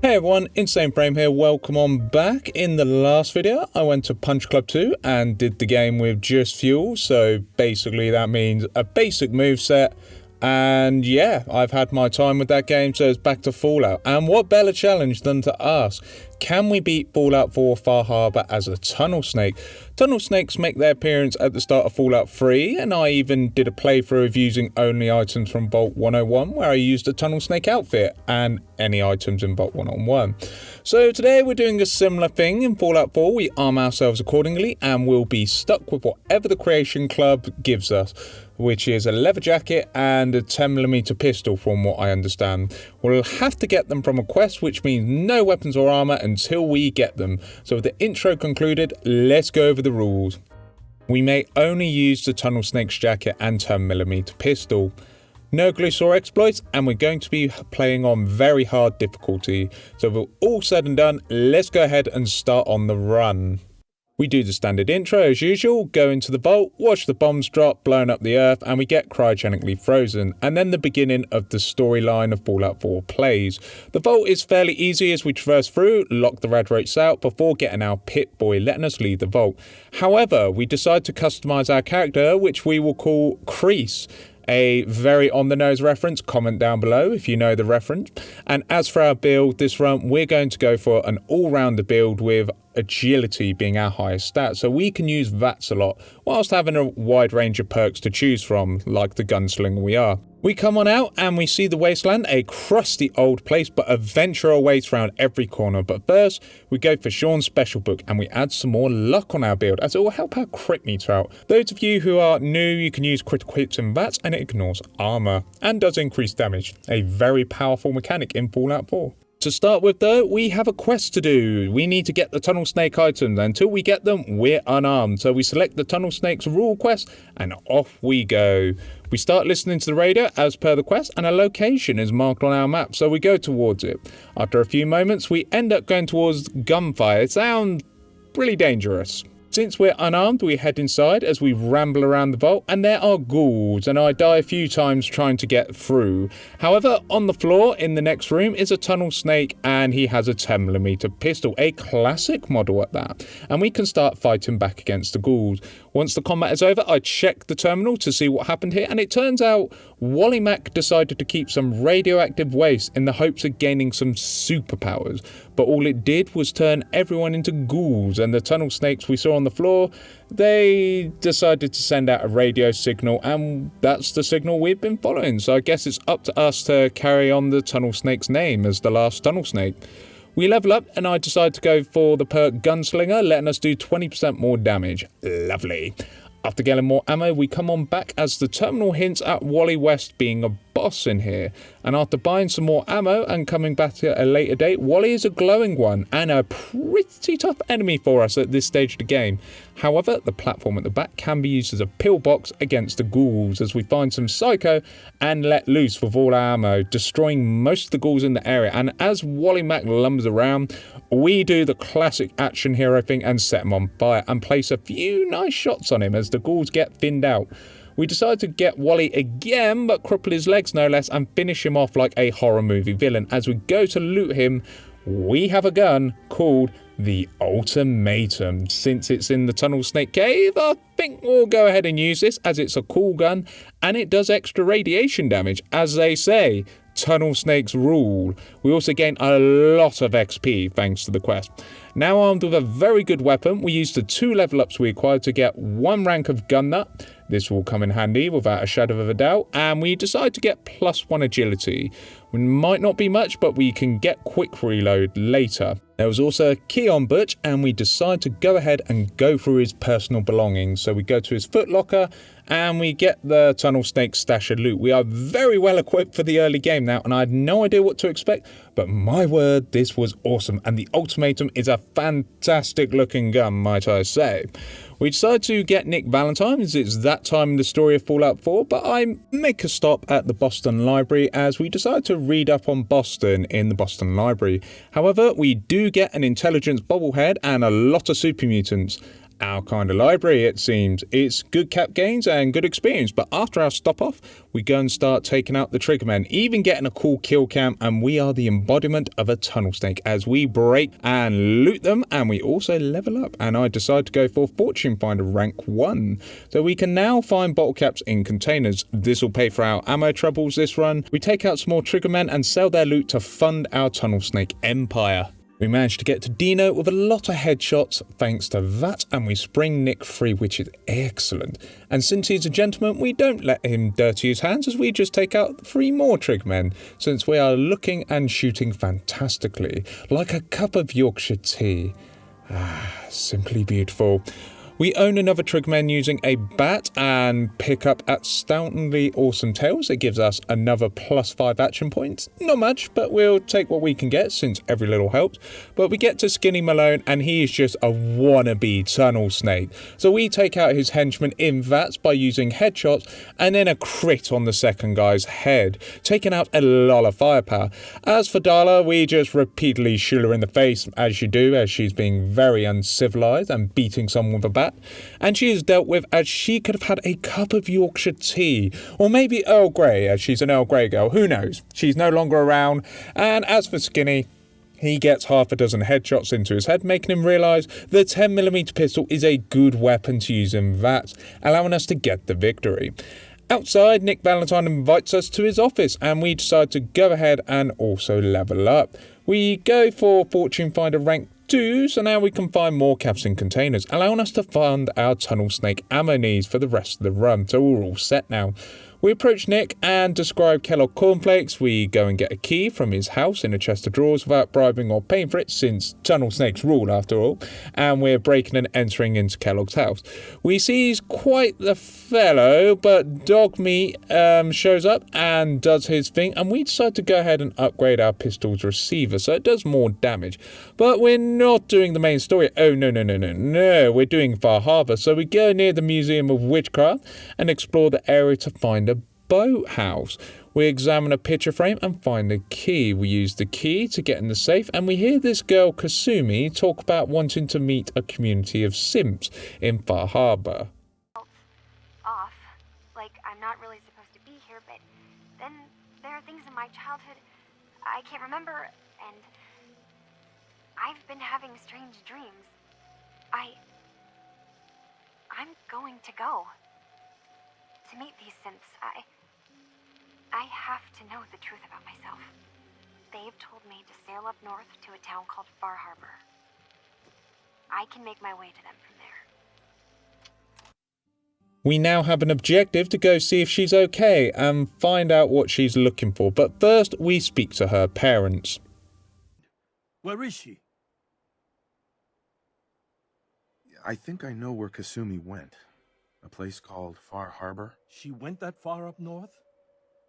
Hey everyone, Insane Frame here, welcome on back. In the last video, I went to Punch Club 2 and did the game with just fuel, so basically that means a basic moveset. And yeah, I've had my time with that game, so it's back to Fallout. And what better challenge than to ask, can we beat Fallout 4 Far Harbour as a tunnel snake? Tunnel snakes make their appearance at the start of Fallout 3, and I even did a playthrough of using only items from Vault 101, where I used a tunnel snake outfit and any items in Vault 101. So today we're doing a similar thing. In Fallout 4, we arm ourselves accordingly, and we'll be stuck with whatever the Creation Club gives us, which is a leather jacket and a 10mm pistol from what I understand. We'll have to get them from a quest, which means no weapons or armour until we get them. So with the intro concluded, let's go over the rules. We may only use the tunnel snake's jacket and 10mm pistol. No glitch or exploits, and we're going to be playing on very hard difficulty. So with all said and done, let's go ahead and start on the run. We do the standard intro as usual, go into the vault, watch the bombs drop, blowing up the earth, and we get cryogenically frozen. And then the beginning of the storyline of Fallout 4 plays. The vault is fairly easy as we traverse through, lock the rad rates out before getting our pit boy letting us leave the vault. However, we decide to customize our character, which we will call Crease. A very on-the-nose reference, comment down below if you know the reference. And as for our build this run, we're going to go for an all-rounder build with agility being our highest stat, so we can use VATS a lot, whilst having a wide range of perks to choose from, like the gunslinger we are. We come on out and we see the wasteland, a crusty old place, but adventure awaits around every corner. But first, we go for Sean's special book and we add some more luck on our build, as it will help our crit meter out. Those of you who are new, you can use critical hits and VATS, and it ignores armor and does increase damage, a very powerful mechanic in Fallout 4. To start with though, we have a quest to do. We need to get the tunnel snake items. Until we get them, we're unarmed. So we select the tunnel snake's rule quest and off we go. We start listening to the radio as per the quest, and a location is marked on our map, so we go towards it. After a few moments, we end up going towards gunfire. It sounds really dangerous. Since we're unarmed, we head inside as we ramble around the vault, and there are ghouls, and I die a few times trying to get through. However, on the floor in the next room is a tunnel snake, and he has a 10mm pistol, a classic model at that, and we can start fighting back against the ghouls. Once the combat is over, I check the terminal to see what happened here, and it turns out Wally Mac decided to keep some radioactive waste in the hopes of gaining some superpowers, but all it did was turn everyone into ghouls, and the tunnel snakes we saw on the floor, they decided to send out a radio signal, and that's the signal we've been following. So I guess it's up to us to carry on the tunnel snake's name as the last tunnel snake. We level up and I decide to go for the perk Gunslinger, letting us do 20% more damage. Lovely. After getting more ammo, we come on back as the terminal hints at Wally West being a boss in here. And after buying some more ammo and coming back at a later date, Wally is a glowing one and a pretty tough enemy for us at this stage of the game. However, the platform at the back can be used as a pillbox against the ghouls as we find some psycho and let loose with all our ammo, destroying most of the ghouls in the area. And as Wally Mac lumbers around, we do the classic action hero thing and set him on fire and place a few nice shots on him as the ghouls get thinned out. We decide to get Wally again, but cripple his legs no less and finish him off like a horror movie villain. As we go to loot him, we have a gun called the Ultimatum. Since it's in the tunnel snake cave, I think we'll go ahead and use this as it's a cool gun and it does extra radiation damage. As they say, tunnel snakes rule. We also gain a lot of XP thanks to the quest. Now armed with a very good weapon, we use the 2 level ups we acquired to get 1 rank of gun nut. This will come in handy without a shadow of a doubt, and we decide to get +1 agility. It might not be much, but we can get quick reload later. There was also a key on Butch, and we decide to go ahead and go through his personal belongings. So we go to his footlocker and we get the tunnel snake stash of loot. We are very well equipped for the early game now, and I had no idea what to expect, but my word, this was awesome, and the Ultimatum is a fantastic looking gun, might I say. We decide to get Nick Valentine as it's that time in the story of Fallout 4, but I make a stop at the Boston Library as we decide to read up on Boston in the Boston Library. However, we do get an intelligence bobblehead and a lot of super mutants. our kind of library, it seems. It's good cap gains and good experience, but after our stop off, we go and start taking out the triggermen, even getting a cool kill cam, and we are the embodiment of a tunnel snake as we break and loot them, and we also level up, and I decide to go for Fortune Finder rank 1. So we can now find bottle caps in containers. This will pay for our ammo troubles this run. We take out some more triggermen and sell their loot to fund our tunnel snake empire. We managed to get to Dino with a lot of headshots thanks to that, and we spring Nick free, which is excellent. And since he's a gentleman, we don't let him dirty his hands as we just take out 3 more triggermen, since we are looking and shooting fantastically, like a cup of Yorkshire tea. Ah, simply beautiful. We own another triggerman using a bat and pick up astoundingly awesome tails. It gives us another +5 action points. Not much, but we'll take what we can get since every little helps. But we get to Skinny Malone and he is just a wannabe tunnel snake. So we take out his henchman in VATS by using headshots and then a crit on the second guy's head, taking out a lot of firepower. As for Darla, we just repeatedly shoot her in the face as you do, as she's being very uncivilized and beating someone with a bat. And she is dealt with as she could have had a cup of Yorkshire tea, or maybe Earl Grey, as she's an Earl Grey girl, who knows. She's no longer around. And as for Skinny, he gets half a dozen headshots into his head, making him realise the 10mm pistol is a good weapon to use in VATS, allowing us to get the victory. Outside, Nick Valentine invites us to his office and we decide to go ahead and also level up. We go for Fortune Finder rank 2, so now we can find more caps in containers, allowing us to fund our tunnel snake ammo needs for the rest of the run, so we're all set now. We approach Nick and describe Kellogg cornflakes. We go and get a key from his house in a chest of drawers without bribing or paying for it, since tunnel snakes rule after all, and we're breaking and entering into Kellogg's house. We see he's quite the fellow, but Dog Meat shows up and does his thing, and we decide to go ahead and upgrade our pistol's receiver so it does more damage. But we're not doing the main story. Oh, no, we're doing Far Harbour, so we go near the Museum of Witchcraft and explore the area to find a boathouse. We examine a picture frame and find a key. We use the key to get in the safe, and we hear this girl Kasumi talk about wanting to meet a community of simps in Far Harbour. Off, like I'm not really supposed to be here, but then there are things in my childhood I can't remember, and I've been having strange dreams. I'm going to go to meet these synths. I have to know the truth about myself. They've told me to sail up north to a town called Far Harbour. I can make my way to them from there. We now have an objective to go see if she's okay and find out what she's looking for, but first we speak to her parents. Where is she? I think I know where Kasumi went. A place called Far Harbour. She went that far up north?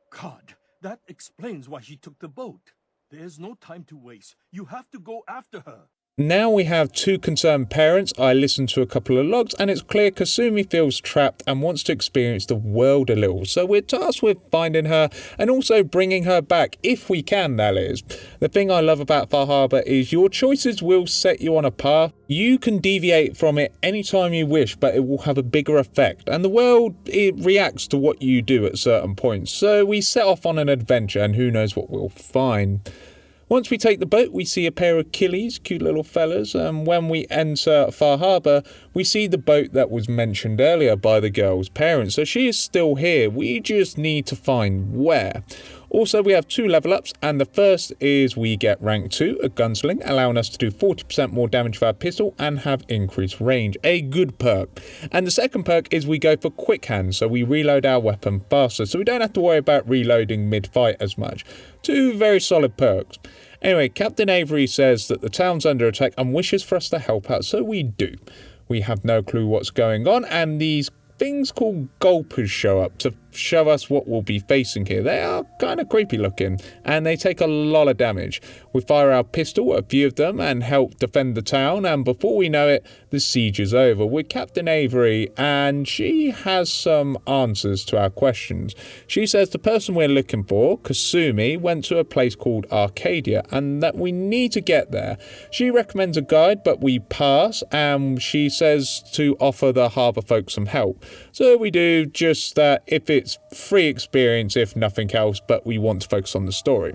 God, that explains why she took the boat. There's no time to waste. You have to go after her. Now we have 2 concerned parents. I listened to a couple of logs and it's clear Kasumi feels trapped and wants to experience the world a little. So we're tasked with finding her and also bringing her back, if we can, that is. The thing I love about Far Harbour is your choices will set you on a path. You can deviate from it anytime you wish, but it will have a bigger effect. And the world, it reacts to what you do at certain points. So we set off on an adventure and who knows what we'll find. Once we take the boat, we see a pair of killies, cute little fellas, and when we enter Far Harbour, we see the boat that was mentioned earlier by the girl's parents. So she is still here, we just need to find where. Also, we have 2 level ups, and the first is we get rank 2, a gunsling, allowing us to do 40% more damage with our pistol and have increased range, a good perk. And the second perk is we go for quick hands, so we reload our weapon faster, so we don't have to worry about reloading mid-fight as much. 2 very solid perks. Anyway, Captain Avery says that the town's under attack and wishes for us to help out, so we do. We have no clue what's going on, and these things called gulpers show up to show us what we'll be facing here. They are kind of creepy looking, and they take a lot of damage. We fire our pistol at a few of them and help defend the town, and before we know it, the siege is over. We're Captain Avery, and she has some answers to our questions. She says the person we're looking for, Kasumi, went to a place called Arcadia, and that we need to get there. She recommends a guide, but we pass, and she says to offer the harbour folk some help. So we do just that, if it's free experience, if nothing else, but we want to focus on the story.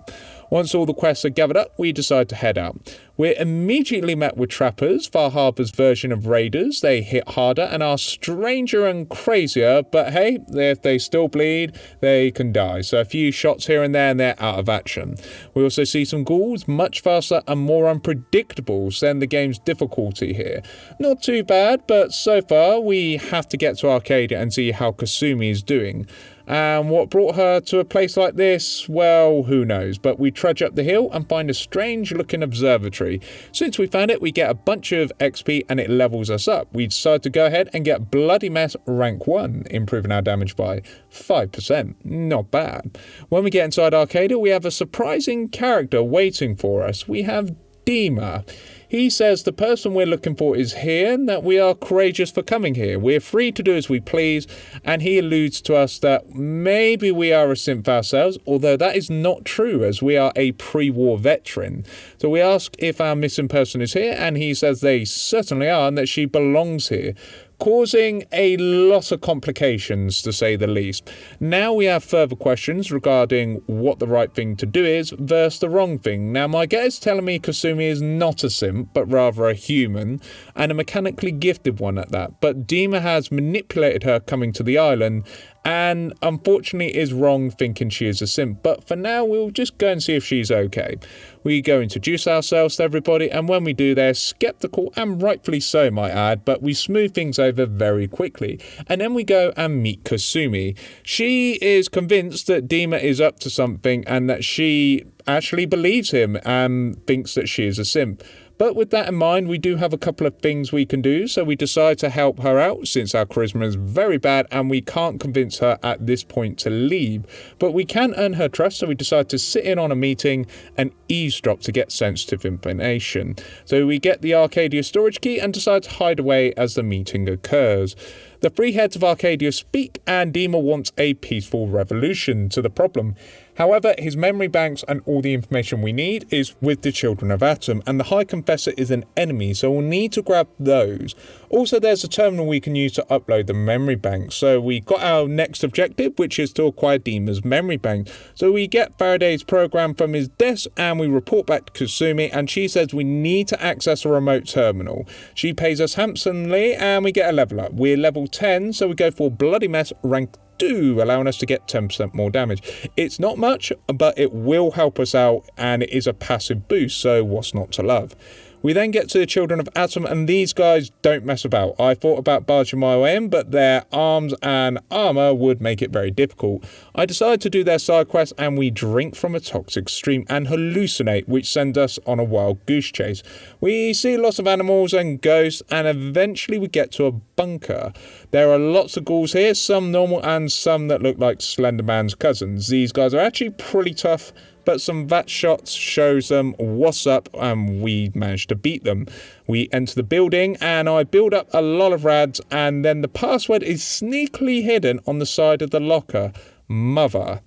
Once all the quests are gathered up, we decide to head out. We're immediately met with trappers, Far Harbour's version of raiders. They hit harder and are stranger and crazier, but hey, if they still bleed, they can die. So a few shots here and there and they're out of action. We also see some ghouls, much faster and more unpredictable, send the game's difficulty here. Not too bad, but so far we have to get to Arcadia and see how Kasumi is doing. And what brought her to a place like this? Well, who knows, but we trudge up the hill and find a strange looking observatory. Since we found it, we get a bunch of XP and it levels us up. We decide to go ahead and get Bloody Mess rank 1, improving our damage by 5%. Not bad. When we get inside Arcadia, we have a surprising character waiting for us. We have Dima. He says the person we're looking for is here and that we are courageous for coming here. We're free to do as we please, and he alludes to us that maybe we are a synth ourselves, although that is not true as we are a pre-war veteran. So we ask if our missing person is here, and he says they certainly are and that she belongs here, causing a lot of complications, to say the least. Now we have further questions regarding what the right thing to do is versus the wrong thing. Now my gut is telling me Kasumi is not a simp, but rather a human, and a mechanically gifted one at that. But Dima has manipulated her coming to the island, and unfortunately is wrong thinking she is a simp. But for now, we'll just go and see if she's okay. We go introduce ourselves to everybody, and when we do, they're skeptical, and rightfully so, might add, but we smooth things over very quickly. And then we go and meet Kasumi. She is convinced that Dima is up to something, and that she actually believes him and thinks that she is a simp. But with that in mind, we do have a couple of things we can do, so we decide to help her out since our charisma is very bad and we can't convince her at this point to leave. But we can earn her trust, so we decide to sit in on a meeting and eavesdrop to get sensitive information. So we get the Arcadia storage key and decide to hide away as the meeting occurs. The three heads of Arcadia speak, and Dima wants a peaceful revolution to the problem. However, his memory banks and all the information we need is with the Children of Atom, and the High Confessor is an enemy, so we'll need to grab those. Also, there's a terminal we can use to upload the memory bank, so we got our next objective, which is to acquire Dima's memory bank. So we get Faraday's program from his desk, and we report back to Kasumi, and she says we need to access a remote terminal. She pays us handsomely, and we get a level up. We're level 10, so we go for Bloody Mess rank 2, allowing us to get 10% more damage. It's not much, but it will help us out, and it is a passive boost, so what's not to love? We then get to the Children of Atom, and these guys don't mess about. I thought about barging my way in, but their arms and armour would make it very difficult. I decided to do their side quest, and we drink from a toxic stream and hallucinate, which sends us on a wild goose chase. We see lots of animals and ghosts, and eventually we get to a bunker. There are lots of ghouls here, some normal and some that look like Slender Man's cousins. These guys are actually pretty tough, but some VAT shots shows them what's up, and we managed to beat them. We enter the building, and I build up a lot of rads, and then the password is sneakily hidden on the side of the locker. Mother.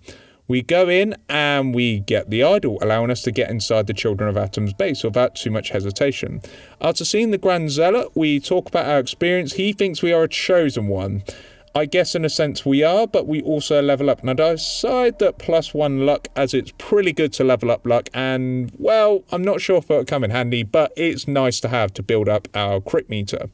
We go in and we get the idol, allowing us to get inside the Children of Atom's base without too much hesitation. After seeing the Grand Zealot, we talk about our experience. He thinks we are a chosen one. I guess in a sense we are, but we also level up. And I decide that +1 luck, as it's pretty good to level up luck, and well, I'm not sure if it'll come in handy, but it's nice to have to build up our crit meter.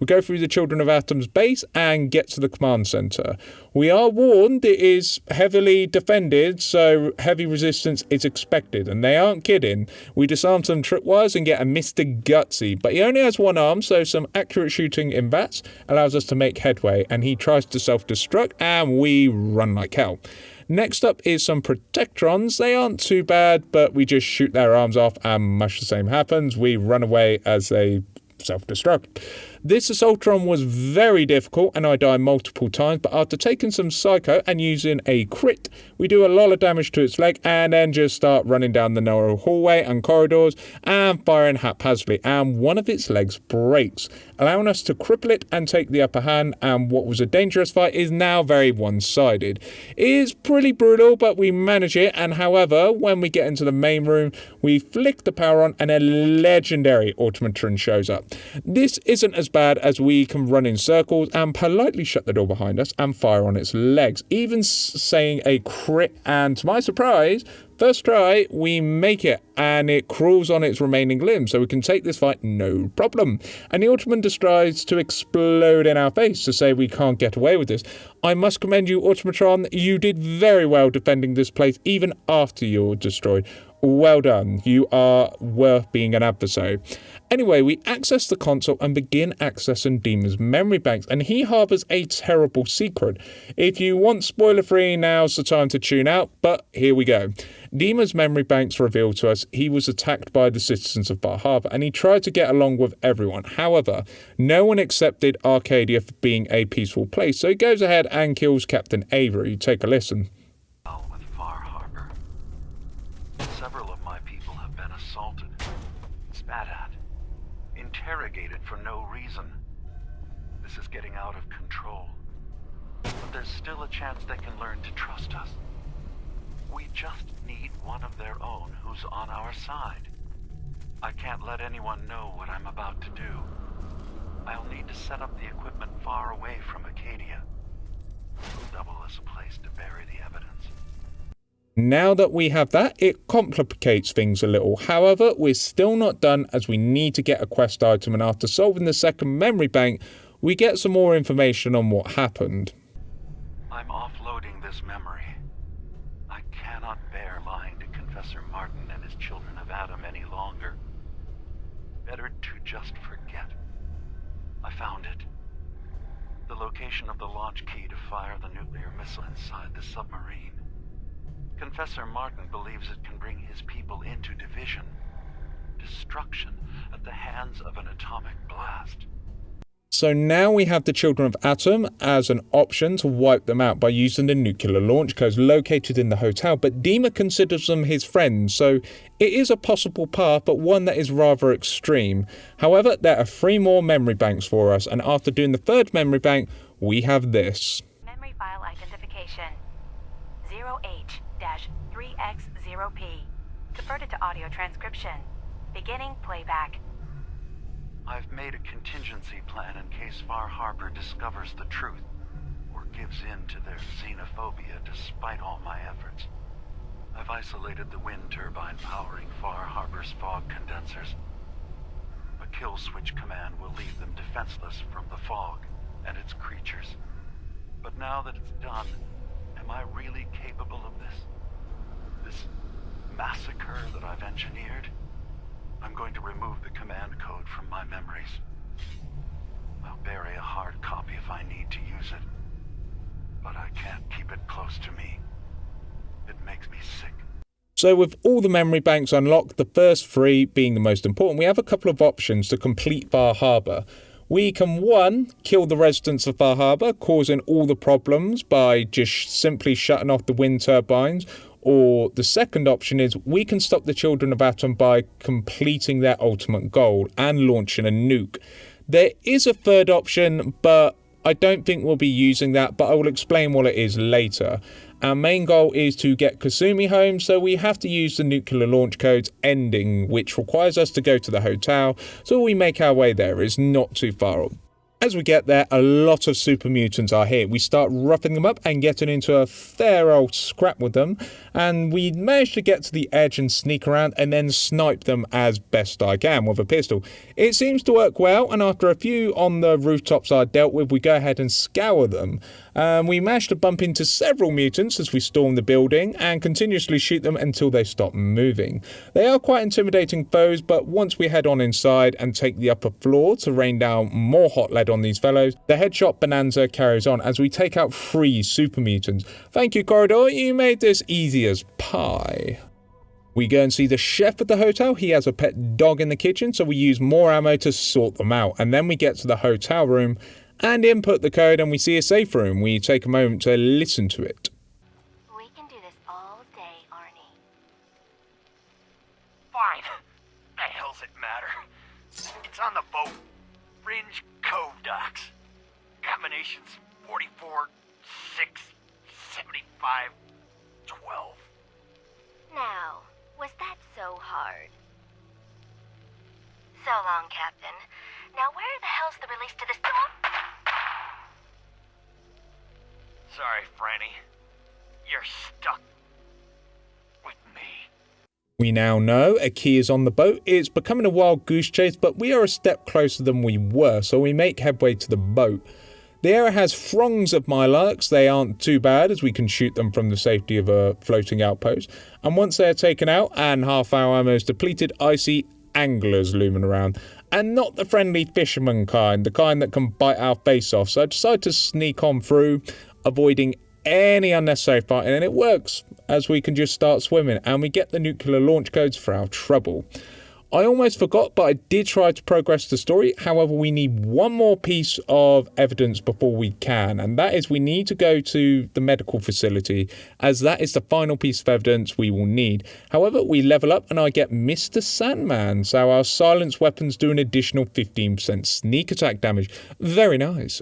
We go through the Children of Atom's base and get to the command center. We are warned it is heavily defended, so heavy resistance is expected, and they aren't kidding. We disarm some tripwires and get a Mr. Gutsy, but he only has one arm, so some accurate shooting in VATS allows us to make headway, and he tries to self-destruct, and we run like hell. Next up is some Protectrons. They aren't too bad, but we just shoot their arms off, and much the same happens. We run away as they self-destruct. This assaultron was very difficult and I died multiple times, but after taking some psycho and using a crit, we do a lot of damage to its leg and then just start running down the narrow hallway and corridors and firing haphazardly, and one of its legs breaks, allowing us to cripple it and take the upper hand, and what was a dangerous fight is now very one-sided. It is pretty brutal, but we manage it, and however, when we get into the main room, we flick the power on and a legendary automatron shows up. This isn't as bad as we can run in circles and politely shut the door behind us and fire on its legs, even saying a crit, and to my surprise, first try, we make it, and it crawls on its remaining limbs, so we can take this fight no problem. And the Automan decides to explode in our face to say we can't get away with this. I must commend you, Automatron. You did very well defending this place even after you're destroyed. Well done. You are worth being an adversary. Anyway, we access the console and begin accessing Demon's memory banks, and he harbours a terrible secret. If you want spoiler-free, now's the time to tune out, but here we go. Demon's memory banks reveal to us he was attacked by the citizens of Bar Harbour, and he tried to get along with everyone. However, no one accepted Arcadia for being a peaceful place, so he goes ahead and kills Captain Avery. Take a listen. With Far Harbor. Several of my people have been assaulted, spat at, interrogated for no reason. This is getting out of control. But there's still a chance they can learn to trust us. We just need one of their own who's on our side. I can't let anyone know what I'm about to do. I'll need to set up the equipment far away from Acadia. It'll double as a place to bury the evidence. Now that we have that, it complicates things a little. However, we're still not done, as we need to get a quest item, and after solving the second memory bank, we get some more information on what happened. I'm offloading this memory. I cannot bear lying to Confessor Martin and his children of Adam any longer. Better to just forget. I found it. The location of the launch key to fire the nuclear missile inside the submarine. Confessor Martin believes it can bring his people into division, destruction at the hands of an atomic blast. So now we have the Children of Atom as an option to wipe them out by using the nuclear launch codes located in the hotel, but Dima considers them his friends, so it is a possible path, but one that is rather extreme. However, there are 3 more memory banks for us, and after doing the third memory bank, we have this. Memory file identification 0H-3X0P. Converted to audio transcription. Beginning playback. I've made a contingency plan in case Far Harbor discovers the truth, or gives in to their xenophobia despite all my efforts. I've isolated the wind turbine powering Far Harbor's fog condensers. A kill switch command will leave them defenseless from the fog and its creatures. But now that it's done, am I really capable of this? This massacre that I've engineered? I'm going to remove the command code from my memories. I'll bury a hard copy if I need to use it. But I can't keep it close to me. It makes me sick. So with all the memory banks unlocked, the first 3 being the most important, we have a couple of options to complete Bar Harbour. We can 1. Kill the residents of Bar Harbour, causing all the problems by just simply shutting off the wind turbines. Or the second option is we can stop the Children of Atom by completing their ultimate goal and launching a nuke. There is a third option, but I don't think we'll be using that, but I will explain what it is later. Our main goal is to get Kasumi home, so we have to use the nuclear launch code's ending, which requires us to go to the hotel, so we make our way there. It's not too far off. As we get there, a lot of super mutants are here. We start roughing them up and getting into a fair old scrap with them, and we manage to get to the edge and sneak around and then snipe them as best I can with a pistol. It seems to work well, and after a few on the rooftops are dealt with, we go ahead and scour them. We manage to bump into several mutants as we storm the building and continuously shoot them until they stop moving. They are quite intimidating foes, but once we head on inside and take the upper floor to rain down more hot lead on these fellows, the headshot bonanza carries on as we take out 3 super mutants. Thank you, Corridor, you made this easy as pie. We go and see the chef at the hotel. He has a pet dog in the kitchen, so we use more ammo to sort them out. And then we get to the hotel room and input the code, and we see a safe room. We take a moment to listen to it. We can do this all day, Arnie. Fine. The hell's it matter? It's on the boat. Fringe Cove docks. Combinations 44, 6, 75, 12. Now, was that so hard? So long, Captain. Now where the hell's the release to this door? Sorry, Franny. You're stuck with me. We now know a key is on the boat. It's becoming a wild goose chase, but we are a step closer than we were, so we make headway to the boat. The area has throngs of mylarks. They aren't too bad, as we can shoot them from the safety of a floating outpost. And once they are taken out and half our ammo is depleted, I see anglers looming around. And not the friendly fisherman kind, the kind that can bite our face off. So I decide to sneak on through, avoiding any unnecessary fighting, and it works, as we can just start swimming and we get the nuclear launch codes for our trouble. I almost forgot, but I did try to progress the story. However, we need one more piece of evidence before we can, and that is we need to go to the medical facility, as that is the final piece of evidence we will need. However, we level up and I get Mr. Sandman, so our silenced weapons do an additional 15% sneak attack damage. Very nice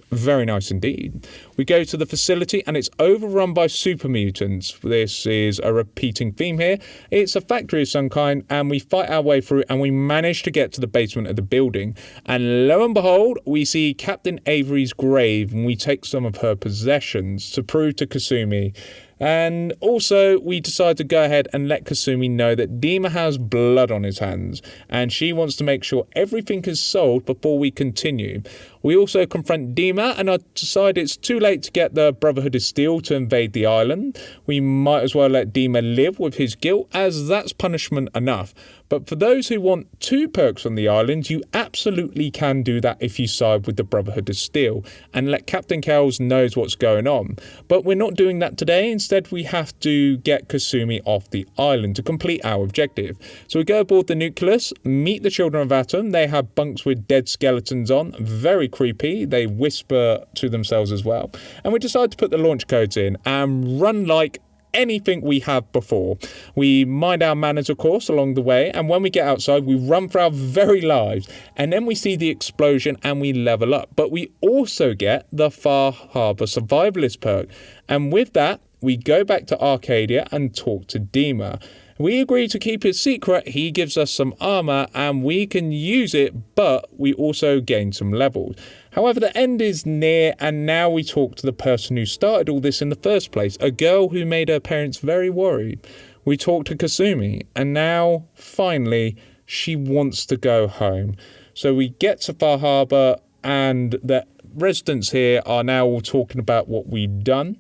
indeed. We go to the facility and it's overrun by super mutants. This is a repeating theme here. It's a factory of some kind, and we fight our way through and we manage to get to the basement of the building. And lo and behold, we see Captain Avery's grave, and we take some of her possessions to prove to Kasumi. And also, we decide to go ahead and let Kasumi know that Dima has blood on his hands, and she wants to make sure everything is sold before we continue. We also confront Dima, and I decide it's too late to get the Brotherhood of Steel to invade the island. We might as well let Dima live with his guilt, as that's punishment enough. But for those who want 2 perks from the island, you absolutely can do that if you side with the Brotherhood of Steel, and let Captain Kells knows what's going on. But we're not doing that today. Instead, we have to get Kasumi off the island to complete our objective. So we go aboard the Nucleus, meet the Children of Atom. They have bunks with dead skeletons on. Very creepy. They whisper to themselves as well. And we decide to put the launch codes in and run like anything we have before. We mind our manners, of course, along the way, and when we get outside we run for our very lives, and then we see the explosion and we level up. But we also get the Far Harbour Survivalist perk, and with that we go back to Arcadia and talk to Dima. We agree to keep it secret. He gives us some armor and we can use it, but we also gain some levels. However, the end is near, and now we talk to the person who started all this in the first place, a girl who made her parents very worried. We talk to Kasumi, and now, finally, she wants to go home. So we get to Far Harbour, and the residents here are now all talking about what we've done.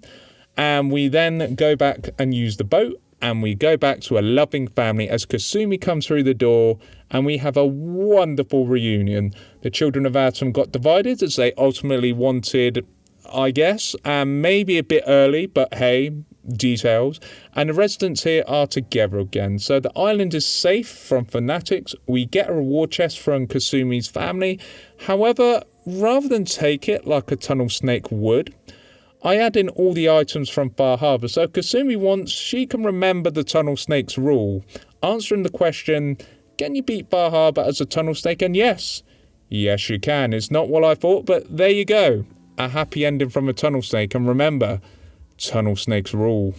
And we then go back and use the boat, and we go back to a loving family as Kasumi comes through the door, and we have a wonderful reunion. The Children of Atom got divided as they ultimately wanted, I guess, and maybe a bit early, but hey, details. And the residents here are together again. So the island is safe from fanatics. We get a reward chest from Kasumi's family. However, rather than take it like a tunnel snake would, I add in all the items from Far Harbour, so Kasumi wants she can remember the tunnel snake's rule, answering the question, can you beat Far Harbour as a tunnel snake? And yes you can. It's not what I thought, but there you go. A happy ending from a tunnel snake, and remember, tunnel snakes rule.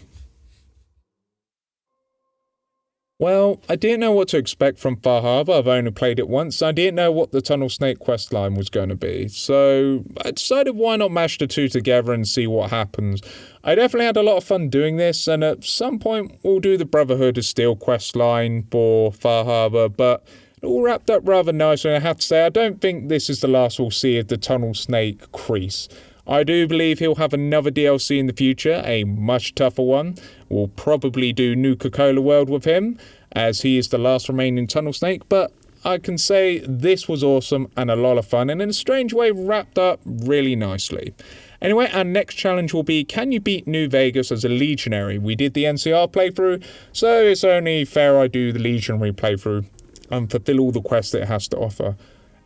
Well, I didn't know what to expect from Far Harbour. I've only played it once. I didn't know what the Tunnel Snake questline was going to be. So I decided why not mash the two together and see what happens. I definitely had a lot of fun doing this, and at some point we'll do the Brotherhood of Steel questline for Far Harbour, but it all wrapped up rather nicely. I have to say, I don't think this is the last we'll see of the Tunnel Snake crease. I do believe he'll have another DLC in the future, a much tougher one. We'll probably do Nuka Cola World with him, as he is the last remaining Tunnel Snake, but I can say this was awesome and a lot of fun, and in a strange way wrapped up really nicely. Anyway, our next challenge will be, can you beat New Vegas as a Legionary? We did the NCR playthrough, so it's only fair I do the Legionary playthrough and fulfill all the quests that it has to offer.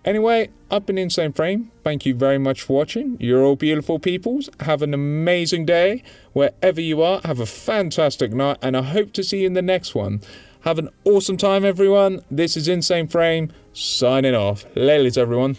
Anyway, I've been Insane Frame. Thank you very much for watching. You're all beautiful peoples. Have an amazing day. Wherever you are, have a fantastic night, and I hope to see you in the next one. Have an awesome time, everyone. This is Insane Frame, signing off. Laylies, everyone.